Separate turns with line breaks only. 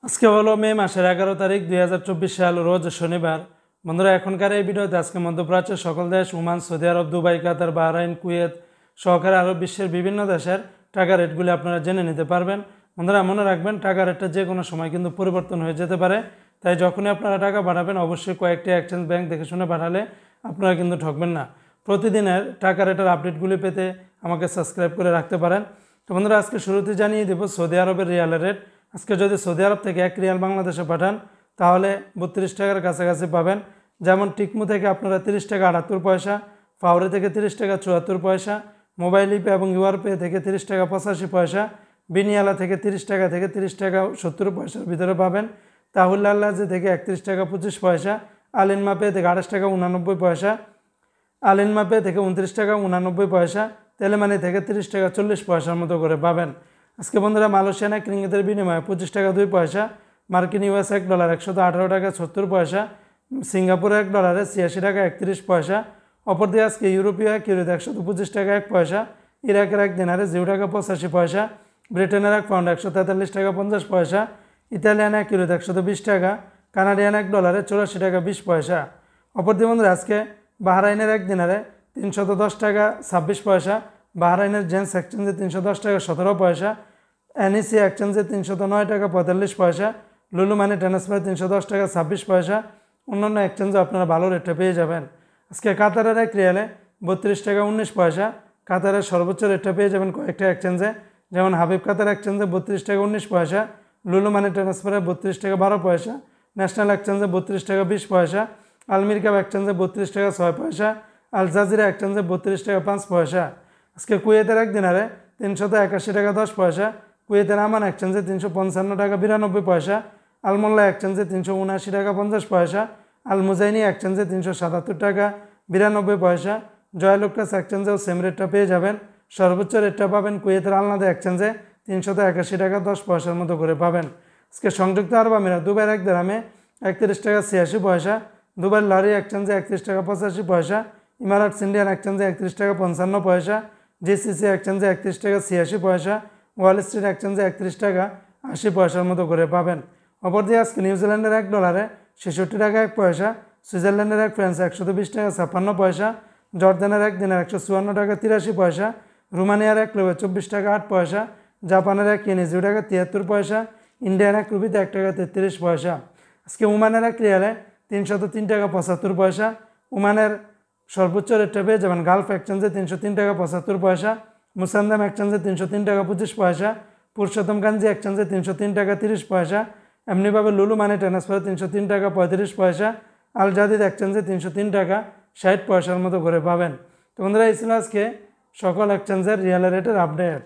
আজকে হলো মে মাসের 11 তারিখ 2024 সাল, রোজ শনিবার। বন্ধুরা, এখনকার এই ভিডিওতে আজকে মধ্যপ্রাচ্যের সকল দেশ, ওমান, সৌদি আরব, দুবাই, কাতার, বাহরাইন, কুয়েত সহকারে আরব বিশ্বের বিভিন্ন দেশের টাকা রেটগুলি আপনারা জেনে নিতে পারবেন। বন্ধুরা, মনে রাখবেন টাকা রেটটা যে কোনো সময় কিন্তু পরিবর্তন হয়ে যেতে পারে, তাই যখনই আপনারা টাকা পাঠাবেন অবশ্যই কয়েকটি এক্সচেঞ্জ ব্যাংক দেখে শুনে পাঠালে আপনারা কিন্তু ঠকবেন না। প্রতিদিনের টাকা রেটের আপডেটগুলি পেতে আমাকে সাবস্ক্রাইব করে রাখতে পারেন। তো বন্ধুরা, আজকে শুরুতে জানিয়ে দেব সৌদি আরবের রিয়ালের রেট। আজকে যদি সৌদি আরব থেকে 1 রিয়াল বাংলাদেশে পাঠান তাহলে 32 টাকার কাছাকাছি পাবেন। যেমন টিকমু থেকে আপনারা 30 টাকা 78 পয়সা, ফাউরি থেকে 30 টাকা 74 পয়সা, মোবাইল ইপে এবং ইউআরপে থেকে 30 টাকা 85 পয়সা, বিনিয়ালা থেকে 30 টাকা থেকে 30 টাকা 70 পয়সার ভিতরে পাবেন। তাহুল্লা আল্লাজি থেকে 31 টাকা 25 পয়সা, আলিনমা পে থেকে 28 টাকা 89 পয়সা, আলিনমা পে থেকে 29 টাকা 89 পয়সা, তেলেমানি থেকে 30 টাকা 40 পয়সার মতো করে পাবেন। আজকে বন্ধুরা, মালয়েশিয়ান এক রিঙ্গিতের বিনিময়ে 25 টাকা 2 পয়সা, মার্কিন ইউএস $1 118 টাকা 70 পয়সা, সিঙ্গাপুর $1 86 টাকা 31 পয়সা। অপরদিকে আজকে ইউরোপীয় এক ইউরোতে 125 টাকা 1 পয়সা, ইরাকের এক দিনারে 0 টাকা 85 পয়সা, ব্রিটেনের এক পাউন্ড 143 টাকা 50 পয়সা, ইতালিয়ান এক ইউরোতে 120 টাকা, কানাডিয়ান $1 84 টাকা 20 পয়সা। অপরদিকে বন্ধুরা, আজকে বাহরাইনের এক দিনারে 310 টাকা 26 পয়সা, বাহরাইনের জেন্স এক্সচেঞ্জে 310 টাকা 17 পয়সা, এনইসি এক্সচেঞ্জে 309 টাকা 45 পয়সা, লুলু মানি ট্রান্সফার 310 টাকা 26 পয়সা। অন্যান্য এক্সচেঞ্জে আপনারা ভালো রেটে পেয়ে যাবেন। আজকে কাতারের এক রিয়ালে 32 টাকা 19 পয়সা, কাতারের সর্বোচ্চ রেটটা পেয়ে যাবেন কয়েকটা এক্সচেঞ্জে, যেমন হাবিব কাতার এক্সচেঞ্জে 32 টাকা 19 পয়সা, লুলু মানি ট্রান্সফারে 32 টাকা 12 পয়সা, ন্যাশনাল এক্সচেঞ্জে 32 টাকা 20 পয়সা, আলমির কাপ এক্সচেঞ্জে 32 টাকা 6 পয়সা, আল জাজিরা এক্সচেঞ্জে 32 টাকা 5 পয়সা। আজকে কুয়েতের এক দিনারে 381 টাকা 10 পয়সা, কুয়েতের আমান এক্সচেঞ্জে 355 টাকা 92 পয়সা, আলমোল্লা এক্সচেঞ্জে 379 টাকা 50 পয়সা, আল মুজাইনি এক্সচেঞ্জে 377 টাকা 92 পয়সা। জয়লুকাস এক্সচেঞ্জেও সেম রেটটা পেয়ে যাবেন। সর্বোচ্চ রেটটা পাবেন কুয়েতের আলনাদা এক্সচেঞ্জে 381 টাকা 10 পয়সার মতো করে পাবেন। আজকে সংযুক্ত আরব আমিরাত দুবাইয়ের এক দিরহামে 31 টাকা 86 পয়সা, দুবাইয়ের লরি এক্সচেঞ্জে 31 টাকা 85 পয়সা, ইমারাটস ইন্ডিয়ান এক্সচেঞ্জে 31 টাকা 55 পয়সা, জিসিসি এক্সচেঞ্জে 31 টাকা 86 পয়সা, ওয়াল স্ট্রিট এক্সচেঞ্জে 31 টাকা 80 পয়সার মতো করে পাবেন। অপরদিকে আজকে নিউজিল্যান্ডের $1 66 টাকা 1 পয়সা, সুইজারল্যান্ডের এক ফ্রান্স 120 টাকা 56 পয়সা, জর্দানের এক দিনের 154 টাকা 83 পয়সা, রোমানিয়ার এক রুপি 24 টাকা 8 পয়সা, জাপানের এক ইয়েনে 0 টাকা 73 পয়সা, ইন্ডিয়ান এক রুপিতে 1 টাকা 33 পয়সা। আজকে ওমানের এক রিয়ালে 303 টাকা 75 পয়সা, ওমানের সর্বোচ্চ রেটটা পেয়ে যাবেন গালফ এক্সচেঞ্জে 303 টাকা 75 পয়সা, মুসান্দাম এক্সচেঞ্জে 303 টাকা 25 পয়সা, পুরুষোত্তম গাঞ্জি এক্সচেঞ্জে 303 টাকা 30 পয়সা, এমনিভাবে লুলু মানি ট্রান্সফারে 303 টাকা 35 পয়সা, আল জাদিদ এক্সচেঞ্জে 303 টাকা 60 পয়সার মতো করে পাবেন। তো বন্ধুরা, এই ছিল আজকে সকল এক্সচেঞ্জের রিয়াল রেটের আপডেট।